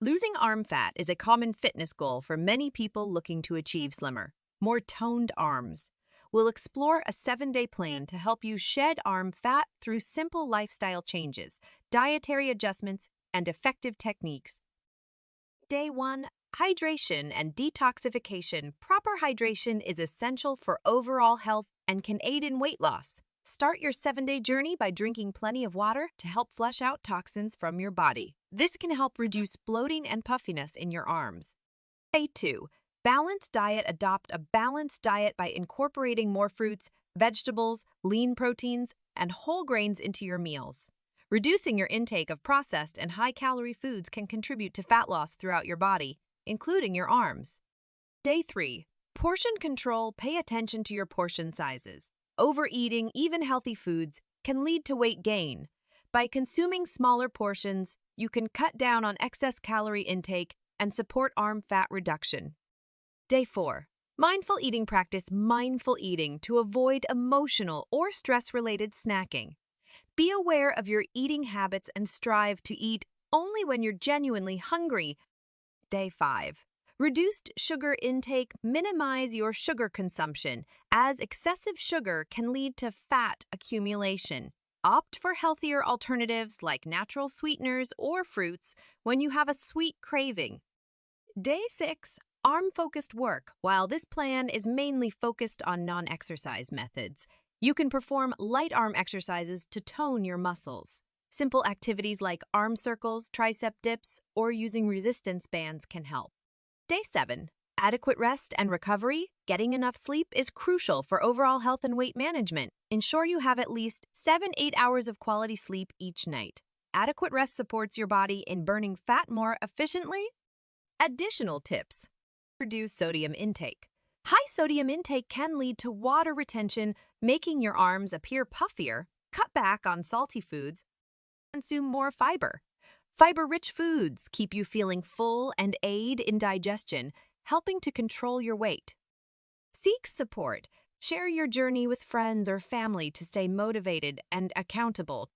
Losing arm fat is a common fitness goal for many people looking to achieve slimmer, more toned arms. We'll explore a 7-day plan to help you shed arm fat through simple lifestyle changes, dietary adjustments, and effective techniques. Day 1. Hydration and detoxification. Proper hydration is essential for overall health and can aid in weight loss. Start your 7-day journey by drinking plenty of water to help flush out toxins from your body. This can help reduce bloating and puffiness in your arms. Day 2. Balanced diet. Adopt a balanced diet by incorporating more fruits, vegetables, lean proteins, and whole grains into your meals. Reducing your intake of processed and high-calorie foods can contribute to fat loss throughout your body, including your arms. Day 3. Portion control. Pay attention to your portion sizes. Overeating, even healthy foods, can lead to weight gain. By consuming smaller portions, you can cut down on excess calorie intake and support arm fat reduction. Day 4. Mindful eating. Practice mindful eating to avoid emotional or stress-related snacking. Be aware of your eating habits and strive to eat only when you're genuinely hungry. Day 5. Reduced sugar intake. Minimize your sugar consumption, as excessive sugar can lead to fat accumulation. Opt for healthier alternatives like natural sweeteners or fruits when you have a sweet craving. Day 6. Arm-focused work. While this plan is mainly focused on non-exercise methods, you can perform light arm exercises to tone your muscles. Simple activities like arm circles, tricep dips, or using resistance bands can help. Day 7. Adequate rest and recovery. Getting enough sleep is crucial for overall health and weight management. Ensure you have at least 7-8 hours of quality sleep each night. Adequate rest supports your body in burning fat more efficiently. Additional tips. Reduce sodium intake. High sodium intake can lead to water retention, making your arms appear puffier. Cut back on salty foods. Consume more fiber. Fiber-rich foods keep you feeling full and aid in digestion, helping to control your weight. Seek support. Share your journey with friends or family to stay motivated and accountable.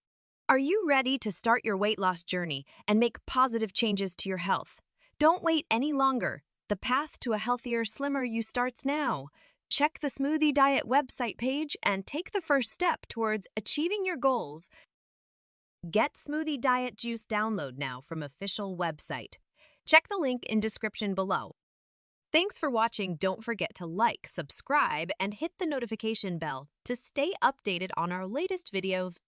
Are you ready to start your weight loss journey and make positive changes to your health? Don't wait any longer. The path to a healthier, slimmer you starts now. Check the Smoothie Diet website page and take the first step towards achieving your goals. Get Smoothie Diet Juice download now from official website. Check the link in description below. Thanks for watching. Don't forget to like, subscribe, and hit the notification bell to stay updated on our latest videos.